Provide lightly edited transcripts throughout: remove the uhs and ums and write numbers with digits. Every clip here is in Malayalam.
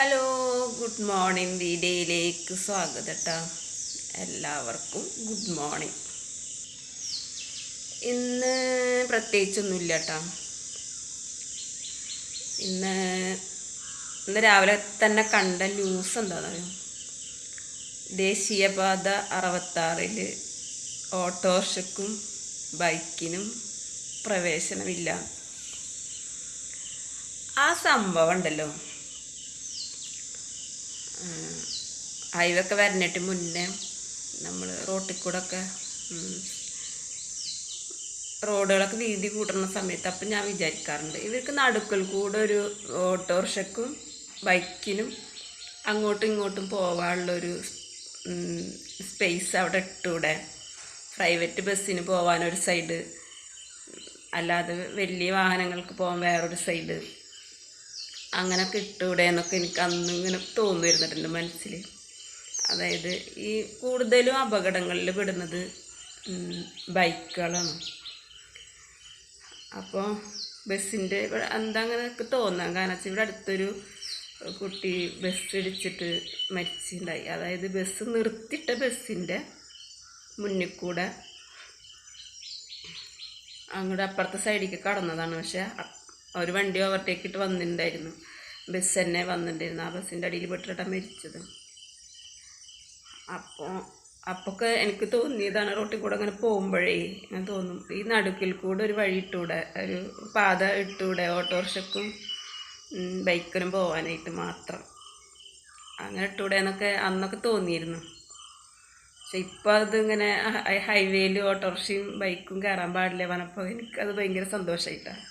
Hello, good morning. വീഡിയോയിലേക്ക് സ്വാഗതം കേട്ടോ. എല്ലാവർക്കും ഗുഡ് മോർണിംഗ്. ഇന്ന് പ്രത്യേകിച്ചൊന്നുമില്ല കേട്ടോ. ഇന്ന് ഇന്ന് രാവിലെ തന്നെ കണ്ട ന്യൂസ് എന്താണെന്നറിയോ? ദേശീയപാത 66-ൽ ഓട്ടോറിക്ഷയ്ക്കും ബൈക്കിനും പ്രവേശനമില്ല. ആ സംഭവം ഉണ്ടല്ലോ, ഹൈവേ ഒക്കെ വരണിട്ട് മുന്നേ നമ്മൾ റോട്ടിൽ കൂടെ ഒക്കെ റോഡുകളൊക്കെ വീതി കൂട്ടുന്ന സമയത്ത് അപ്പം ഞാൻ വിചാരിക്കാറുണ്ട്, ഇവർക്ക് നടുക്കൽ കൂടെ ഒരു ഓട്ടോറിക്ഷയ്ക്കും ബൈക്കിനും അങ്ങോട്ടും ഇങ്ങോട്ടും പോകാനുള്ളൊരു സ്പേസ് അവിടെ ഇട്ടൂടെ? പ്രൈവറ്റ് ബസ്സിന് പോകാനൊരു സൈഡ്, അല്ലാതെ വലിയ വാഹനങ്ങൾക്ക് പോകാൻ വേറൊരു സൈഡ്, അങ്ങനെയൊക്കെ ഇട്ടൂടെ എന്നൊക്കെ എനിക്ക് അന്ന് ഇങ്ങനെ തോന്നുമായിരുന്നിട്ട് എൻ്റെ മനസ്സിൽ. അതായത് ഈ കൂടുതലും അപകടങ്ങളിൽ പെടുന്നത് ബൈക്കുകളാണ്. അപ്പോൾ ബസ്സിൻ്റെ എന്താ അങ്ങനെയൊക്കെ തോന്നാം. കാരണം വെച്ചാൽ ഇവിടെ അടുത്തൊരു കുട്ടി ബസ് ഇടിച്ചിട്ട് മരിച്ചിട്ടുണ്ടായി. അതായത് ബസ് നിർത്തിയിട്ട ബസ്സിൻ്റെ മുന്നിൽ കൂടെ അങ്ങോട്ട് അപ്പുറത്തെ സൈഡിലേക്ക് കടന്നതാണ്. പക്ഷെ ഒരു വണ്ടി ഓവർടേക്ക് ഇട്ട് വന്നിട്ടുണ്ടായിരുന്നു, ബസ് തന്നെ വന്നിട്ടുണ്ടായിരുന്നു. ആ ബസ്സിൻ്റെ അടിയിൽ പെട്ടിട്ടാണ് മരിച്ചത്. അപ്പൊക്കെ എനിക്ക് തോന്നിയതാണ്, റോട്ടിൽ കൂടെ അങ്ങനെ പോകുമ്പോഴേ ഞാൻ തോന്നും, ഈ നടുക്കിൽ കൂടെ ഒരു വഴി ഇട്ടൂടെ, ഒരു പാത ഇട്ടൂടെ ഓട്ടോറിക്ഷയ്ക്കും ബൈക്കിനും പോകാനായിട്ട് മാത്രം, അങ്ങനെ ഇട്ടൂടെ എന്നൊക്കെ അന്നൊക്കെ തോന്നിയിരുന്നു. പക്ഷെ ഇപ്പോൾ അതിങ്ങനെ ഹൈവേയിൽ ഓട്ടോറിക്ഷയും ബൈക്കും കയറാൻ പാടില്ല പറഞ്ഞപ്പോൾ എനിക്കത് ഭയങ്കര സന്തോഷമായിട്ടാണ്.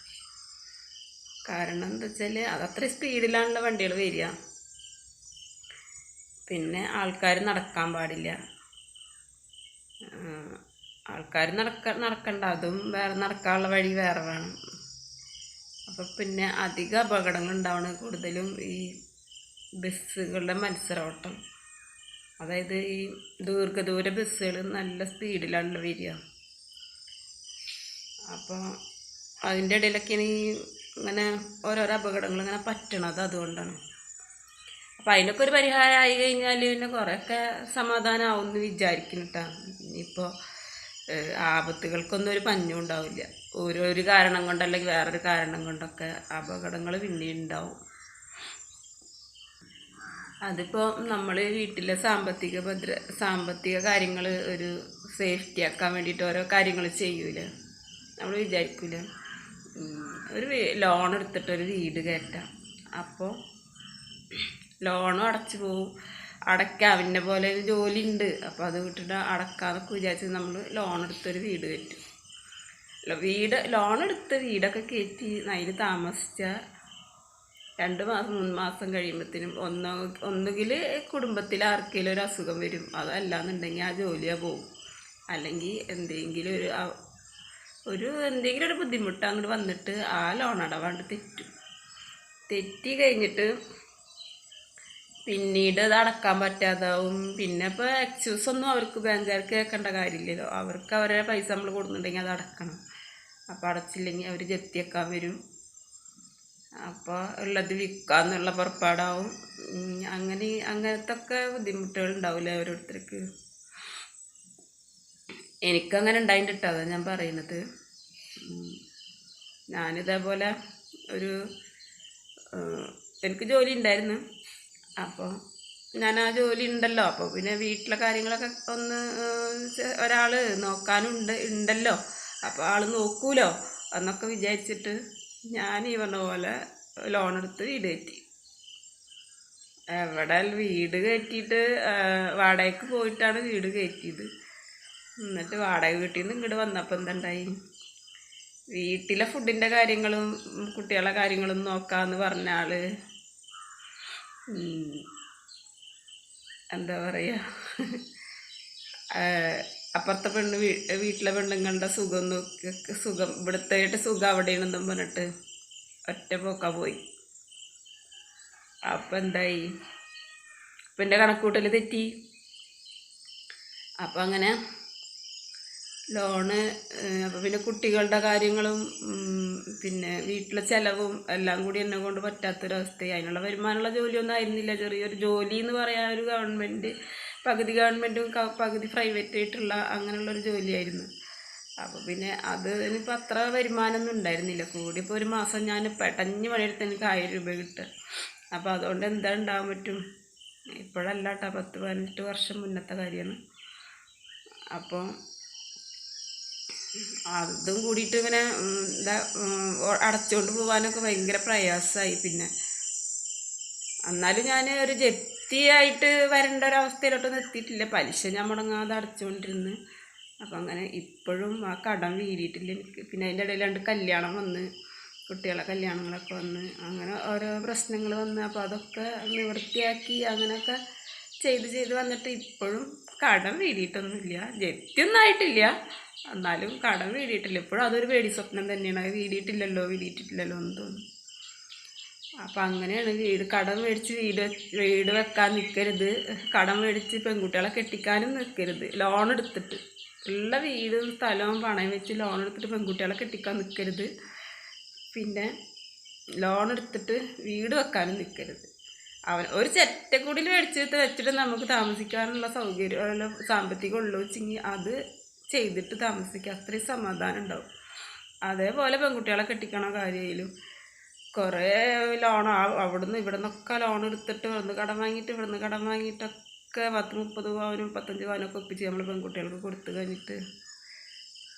കാരണം എന്താ വെച്ചാൽ അത് അത്രയും സ്പീഡിലാണല്ലോ വണ്ടികൾ വരിക. പിന്നെ ആൾക്കാർ നടക്കാൻ പാടില്ല, ആൾക്കാർ നടക്കണ്ട, അതും വേറെ നടക്കാനുള്ള വഴി വേറെ വേണം. അപ്പം പിന്നെ അധിക അപകടങ്ങൾ ഉണ്ടാവണത് കൂടുതലും ഈ ബസ്സുകളുടെ മത്സരോട്ടം. അതായത് ഈ ദീർഘദൂര ബസ്സുകൾ നല്ല സ്പീഡിലാണല്ലോ വരിക. അപ്പോൾ അതിൻ്റെ ഇടയിലൊക്കെയാണ് ഈ ഇങ്ങനെ ഓരോരോ അപകടങ്ങൾ ഇങ്ങനെ പറ്റണത്. അതുകൊണ്ടാണ്. അപ്പം അതിനൊക്കെ ഒരു പരിഹാരമായി കഴിഞ്ഞാൽ പിന്നെ കുറേയൊക്കെ സമാധാനമാവും എന്ന് വിചാരിക്കുന്നു കേട്ടോ. ഇനിയിപ്പോൾ ആപത്തുകൾക്കൊന്നും ഒരു പഞ്ഞും ഉണ്ടാവില്ല. ഓരോരു കാരണം കൊണ്ടല്ലെങ്കിൽ വേറൊരു കാരണം കൊണ്ടൊക്കെ അപകടങ്ങൾ പിന്നെ ഉണ്ടാവും. അതിപ്പോൾ നമ്മൾ വീട്ടിലെ സാമ്പത്തിക കാര്യങ്ങൾ ഒരു സേഫ്റ്റി ആക്കാൻ വേണ്ടിയിട്ട് ഓരോ കാര്യങ്ങൾ ചെയ്യൂല. നമ്മൾ വിചാരിക്കില്ല, ഒരു ലോൺ എടുത്തിട്ടൊരു വീട് കയറ്റാം, അപ്പോൾ ലോണും അടച്ചു പോവും, അടയ്ക്കാവിൻ്റെ പോലെ ഒരു ജോലി ഉണ്ട്, അപ്പോൾ അത് വിട്ടിട്ട് അടക്കാന്നൊക്കെ വിചാരിച്ച് നമ്മൾ ലോൺ എടുത്തൊരു വീട് കയറ്റും. ലോൺ എടുത്ത് വീടൊക്കെ കയറ്റി അതിൽ താമസിച്ച 2 മാസം 3 മാസം കഴിയുമ്പോഴത്തേനും ഒന്നുകിൽ കുടുംബത്തിൽ ആർക്കെങ്കിലും ഒരു അസുഖം വരും, അതല്ലാന്നുണ്ടെങ്കിൽ ആ ജോലിയാ പോവും, അല്ലെങ്കിൽ എന്തെങ്കിലും ഒരു ബുദ്ധിമുട്ട് അങ്ങോട്ട് വന്നിട്ട് ആ ലോൺ അടവാണ്ട് തെറ്റി കഴിഞ്ഞിട്ട് പിന്നീട് അത് അടക്കാൻ പറ്റാതാവും. പിന്നെ ഇപ്പോൾ എക്സ്ക്യൂസ് ഒന്നും അവർക്ക് ബാങ്കുകാർക്ക് കേൾക്കേണ്ട കാര്യമില്ലല്ലോ. അവർക്ക് അവരുടെ പൈസ നമ്മൾ കൊടുക്കുന്നുണ്ടെങ്കിൽ അത് അടക്കണം. അപ്പോൾ അടച്ചില്ലെങ്കിൽ അവർ ജപ്തിയാക്കാൻ വരും. അപ്പോൾ ഉള്ളത് വിൽക്കാന്നുള്ള പുറപ്പാടാവും. അങ്ങനത്തെ ഒക്കെ ബുദ്ധിമുട്ടുകൾ ഉണ്ടാവില്ലേ ഓരോരുത്തർക്ക്. എനിക്കങ്ങനെ ഉണ്ടായിട്ടോ, അതാണ് ഞാൻ പറയുന്നത്. ഞാനിതേപോലെ എനിക്ക് ജോലി ഉണ്ടായിരുന്നു. അപ്പോൾ ഞാൻ ആ ജോലി ഉണ്ടല്ലോ, അപ്പോൾ പിന്നെ വീട്ടിലെ കാര്യങ്ങളൊക്കെ ഒന്ന് ഒരാൾ ഉണ്ടല്ലോ, അപ്പോൾ ആൾ നോക്കൂലോ എന്നൊക്കെ വിചാരിച്ചിട്ട് ഞാൻ ഈ പറഞ്ഞ പോലെ ലോൺ എടുത്ത് വീട് കയറ്റി. വീട് കയറ്റിയിട്ട് വാടകയ്ക്ക് പോയിട്ടാണ് വീട് കയറ്റിയത്. എന്നിട്ട് വാടക വീട്ടിൽ നിന്ന് ഇങ്ങോട്ട് വന്നപ്പോൾ എന്തുണ്ടായി, വീട്ടിലെ ഫുഡിൻ്റെ കാര്യങ്ങളും കുട്ടികളുടെ കാര്യങ്ങളും നോക്കാമെന്ന് പറഞ്ഞ ആൾ എന്താ പറയുക, അപ്പുറത്തെ വീട്ടിലെ പെണ്ണുങ്ങളുടെ സുഖം ഇവിടുത്തെ സുഖം അവിടെയാണെന്നും പറഞ്ഞിട്ട് ഒറ്റ പോക്ക പോയി. അപ്പം എന്തായി, അപ്പം എൻ്റെ കണക്കൂട്ടൽ തെറ്റി. അപ്പം അങ്ങനെ ലോണ്. അപ്പോൾ പിന്നെ കുട്ടികളുടെ കാര്യങ്ങളും പിന്നെ വീട്ടിലെ ചിലവും എല്ലാം കൂടി എന്നെ കൊണ്ട് പറ്റാത്തൊരവസ്ഥയായി. അതിനുള്ള വരുമാനമുള്ള ജോലിയൊന്നും ആയിരുന്നില്ല. ചെറിയൊരു ജോലി എന്ന് പറയാൻ ഒരു ഗവൺമെൻറ്, പകുതി ഗവൺമെൻറ്റും പകുതി പ്രൈവറ്റ് ആയിട്ടുള്ള അങ്ങനെയുള്ളൊരു ജോലിയായിരുന്നു. അപ്പോൾ പിന്നെ അത് ഇനിയിപ്പോൾ അത്ര വരുമാനമൊന്നും ഉണ്ടായിരുന്നില്ല. കൂടിയപ്പോൾ ഒരു മാസം ഞാൻ പെട്ടഞ്ഞ് പണിയെടുത്ത് എനിക്ക് 1000 രൂപ കിട്ടുക. അപ്പോൾ അതുകൊണ്ട് എന്താ ഉണ്ടാകാൻ പറ്റും? ഇപ്പോഴല്ല കേട്ടോ, 10-15 വർഷം മുന്നത്തെ കാര്യമാണ്. അപ്പോൾ അതും കൂടിയിട്ട് ഇങ്ങനെ അടച്ചുകൊണ്ട് പോകാനൊക്കെ ഭയങ്കര പ്രയാസമായി. പിന്നെ എന്നാലും ഞാൻ ഒരു ജപ്തിയായിട്ട് വരേണ്ട ഒരവസ്ഥയിലോട്ടൊന്നും എത്തിയിട്ടില്ല. പലിശ ഞാൻ മുടങ്ങാതെ അടച്ചുകൊണ്ടിരുന്ന്. അപ്പം അങ്ങനെ ഇപ്പോഴും ആ കടം വീടിയിട്ടില്ല എനിക്ക്. പിന്നെ അതിൻ്റെ ഇടയിൽ 2 കല്യാണം വന്ന്, കുട്ടികളെ കല്യാണങ്ങളൊക്കെ വന്ന്, അങ്ങനെ ഓരോ പ്രശ്നങ്ങൾ വന്ന്. അപ്പോൾ അതൊക്കെ നിവൃത്തിയാക്കി അങ്ങനെയൊക്കെ ചെയ്ത് വന്നിട്ട് ഇപ്പോഴും കടം വീടിയിട്ടൊന്നുമില്ല. ജപ്തിയൊന്നും ആയിട്ടില്ല, എന്നാലും കടം വീടിയിട്ടില്ല. ഇപ്പോഴും അതൊരു പേടി സ്വപ്നം തന്നെയാണ്. അത് വീടിയിട്ടില്ലല്ലോ എന്ന് തോന്നും. അപ്പം അങ്ങനെയാണ് കടം മേടിച്ച് വീട് വെക്കാൻ നിൽക്കരുത്. കടം മേടിച്ച് പെൺകുട്ടികളെ കെട്ടിക്കാനും നിൽക്കരുത്. ലോൺ എടുത്തിട്ട് ഉള്ള വീടും സ്ഥലവും പണയം വെച്ച് ലോൺ എടുത്തിട്ട് പെൺകുട്ടികളെ കെട്ടിക്കാൻ നിൽക്കരുത്. പിന്നെ ലോൺ എടുത്തിട്ട് വീട് വെക്കാനും നിൽക്കരുത്. ഒരു ചെറ്റക്കൂടിൽ വെച്ചിട്ട് നമുക്ക് താമസിക്കാനുള്ള സൗകര്യം സാമ്പത്തികം ഉള്ളൂ വെച്ചെങ്കിൽ അത് ചെയ്തിട്ട് താമസിക്കുക. അത്രയും സമാധാനം ഉണ്ടാവും. അതേപോലെ പെൺകുട്ടികളെ കെട്ടിക്കണ കാര്യമായാലും കുറേ ലോൺ അവിടുന്ന് ഇവിടുന്നൊക്കെ ലോൺ എടുത്തിട്ട് ഇവിടുന്ന് കടം വാങ്ങിയിട്ടൊക്കെ 10-30 പവനും 35 പവനൊക്കെ ഒപ്പിച്ച് നമ്മൾ പെൺകുട്ടികൾക്ക് കൊടുത്തു കഴിഞ്ഞിട്ട്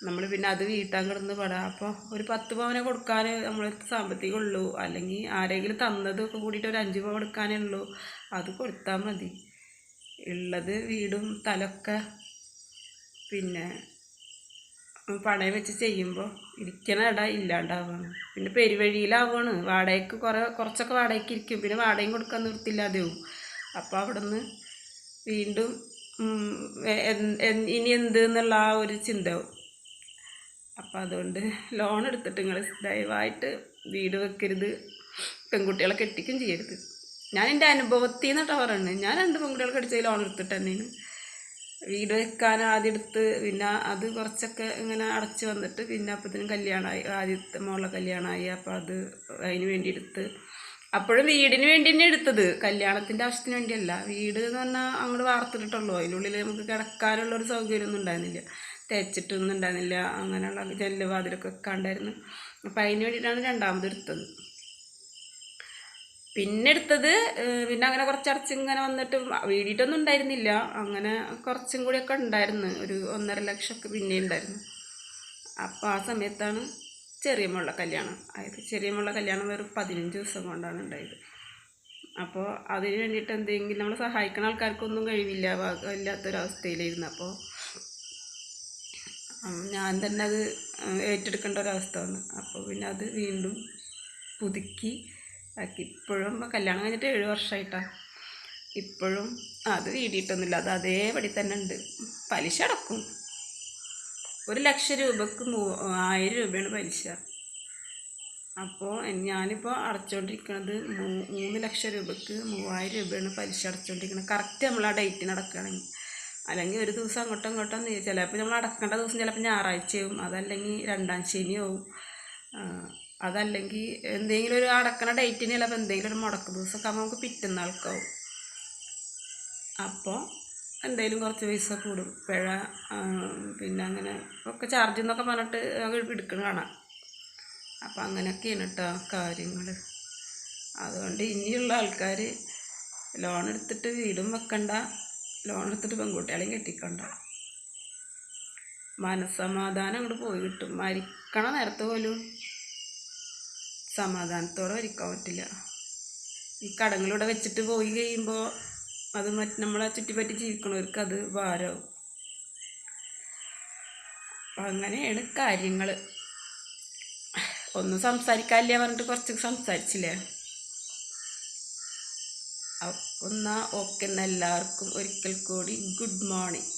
നമ്മൾ പിന്നെ അത് വീട്ടാൻ കിടന്ന് പെടാം. അപ്പോൾ ഒരു 10 പവനെ കൊടുക്കാൻ നമ്മൾ സാമ്പത്തികം ഉള്ളൂ, അല്ലെങ്കിൽ ആരെങ്കിലും തന്നതൊക്കെ കൂടിയിട്ട് ഒരു 5 പവൻ കൊടുക്കാനേ ഉള്ളൂ. അത് കൊടുത്താൽ മതി. ഉള്ളത് വീടും സ്ഥലമൊക്കെ പിന്നെ പണയം വെച്ച് ചെയ്യുമ്പോൾ ഇരിക്കണ ഇട ഇല്ലാണ്ടാവുകയാണ്. പിന്നെ പെരുവഴിയിലാവുകയാണ്. വാടകയ്ക്ക് കുറച്ചൊക്കെ വാടകയ്ക്ക് ഇരിക്കും. പിന്നെ വാടകയും കൊടുക്കാൻ നിർത്തില്ലാതെയാവും. അപ്പോൾ അവിടെ നിന്ന് വീണ്ടും ഇനി എന്ത് എന്നുള്ള ആ ഒരു ചിന്തവും. അപ്പം അതുകൊണ്ട് ലോൺ എടുത്തിട്ട് നിങ്ങൾ ദയവായിട്ട് വീട് വെക്കരുത്, പെൺകുട്ടികളെ കെട്ടിക്കും ചെയ്യരുത്. ഞാൻ എൻ്റെ അനുഭവത്തിൽ നിന്നിട്ടാണ് പറയുന്നത്. ഞാൻ 2 പെൺകുട്ടികളെ കെട്ടിച്ച് ലോൺ എടുത്തിട്ട് തന്നെയാണ് വീട് വെക്കാൻ ആദ്യം എടുത്ത്. പിന്നെ അത് കുറച്ചൊക്കെ ഇങ്ങനെ അടച്ച് വന്നിട്ട് പിന്നെ അപ്പോഴത്തേനും കല്യാണമായി, ആദ്യത്തെ മോളെ കല്യാണമായി. അപ്പോൾ അതിന് വേണ്ടി എടുത്ത്. അപ്പോഴും വീടിന് വേണ്ടി തന്നെ എടുത്തത്, കല്യാണത്തിൻ്റെ ആവശ്യത്തിന് വേണ്ടിയല്ല. വീട് എന്ന് പറഞ്ഞാൽ അങ്ങോട്ട് വാർത്തിട്ടുള്ളൂ. അതിനുള്ളിൽ നമുക്ക് കിടക്കാനുള്ളൊരു സൗകര്യമൊന്നും ഉണ്ടായിരുന്നില്ല, തേച്ചിട്ടൊന്നും ഉണ്ടായിരുന്നില്ല. അങ്ങനെയുള്ള ജനല് വാതിലൊക്കെ വെക്കാണ്ടായിരുന്നു. അപ്പം അതിന് വേണ്ടിയിട്ടാണ് 2ാമത് എടുത്തത്. പിന്നെ അങ്ങനെ കുറച്ചടച്ച് ഇങ്ങനെ വന്നിട്ട് വീടിയിട്ടൊന്നും ഉണ്ടായിരുന്നില്ല. അങ്ങനെ കുറച്ചും കൂടിയൊക്കെ ഉണ്ടായിരുന്നു, ഒരു 1.5 ലക്ഷമൊക്കെ പിന്നെ ഉണ്ടായിരുന്നു. അപ്പോൾ ആ സമയത്താണ് ചെറിയ മോളുടെ കല്യാണം ആയത്. ചെറിയ മോളുടെ കല്യാണം വെറും 15 ദിവസം കൊണ്ടാണ് ഉണ്ടായത്. അപ്പോൾ അതിന് വേണ്ടിയിട്ട് എന്തെങ്കിലും നമ്മൾ സഹായിക്കുന്ന ആൾക്കാർക്കൊന്നും കഴിവില്ല, ഇല്ലാത്തൊരവസ്ഥയിലായിരുന്നു. അപ്പോൾ ഞാൻ തന്നെ അത് ഏറ്റെടുക്കേണ്ട ഒരവസ്ഥ വന്നു. അപ്പോൾ പിന്നെ അത് വീണ്ടും പുതുക്കി ആക്കി. ഇപ്പോഴും കല്യാണം കഴിഞ്ഞിട്ട് 7 വർഷമായിട്ടാണ്. ഇപ്പോഴും അത് വീടിയിട്ടൊന്നുമില്ല, അത് അതേപടി തന്നെ ഉണ്ട്. പലിശ അടക്കും. 1 ലക്ഷം രൂപക്ക് 1000 രൂപയാണ് പലിശ. അപ്പോൾ ഞാനിപ്പോൾ അടച്ചുകൊണ്ടിരിക്കുന്നത് 3 ലക്ഷം രൂപക്ക് 3000 രൂപയാണ് പലിശ അടച്ചുകൊണ്ടിരിക്കുന്നത്. കറക്റ്റ് നമ്മൾ ആ ഡേറ്റിന് അടക്കുകയാണെങ്കിൽ. അല്ലെങ്കിൽ ഒരു ദിവസം അങ്ങോട്ടും ചിലപ്പോൾ നമ്മൾ അടക്കേണ്ട ദിവസം ചിലപ്പോൾ ഞായറാഴ്ചയാവും, അതല്ലെങ്കിൽ 2ാം ശനിയാവും, അതല്ലെങ്കിൽ എന്തെങ്കിലും ഒരു അടക്കണ ഡേറ്റിന് ചിലപ്പോൾ എന്തെങ്കിലും ഒരു മുടക്ക് ദിവസമൊക്കെ ആകുമ്പോൾ നമുക്ക് പിറ്റുന്നാൾക്കാവും. അപ്പോൾ എന്തെങ്കിലും കുറച്ച് പൈസ കൂടും, പിഴ, പിന്നെ അങ്ങനെ ഒക്കെ ചാർജ് എന്നൊക്കെ പറഞ്ഞിട്ട് എടുക്കണം കാണാം. അപ്പം അങ്ങനെയൊക്കെയാണ് കേട്ടോ കാര്യങ്ങൾ. അതുകൊണ്ട് ഇനിയുള്ള ആൾക്കാർ ലോൺ എടുത്തിട്ട് വീടും വെക്കണ്ട, ലോൺ എടുത്തിട്ട് പെൺകുട്ടികളെയും കെട്ടിക്കണ്ട. മനസ്സമാധാനം അങ്ങോട്ട് പോയി കിട്ടും. മരിക്കണ നേരത്തെ പോലും സമാധാനത്തോടെ മരിക്കാൻ പറ്റില്ല. ഈ കടങ്ങളിലൂടെ വെച്ചിട്ട് പോയി കഴിയുമ്പോൾ അത് നമ്മളെ ചുറ്റിപ്പറ്റി ജീവിക്കണവർക്ക് അത് ഭാരമാവും. അപ്പം അങ്ങനെയാണ് കാര്യങ്ങൾ. ഒന്നും സംസാരിക്കാനില്ല പറഞ്ഞിട്ട് കുറച്ച് സംസാരിച്ചില്ലേ. അപ്പം എന്നാൽ ഓക്കെ. എല്ലാവർക്കും ഒരിക്കൽ കൂടി ഗുഡ് മോർണിംഗ്.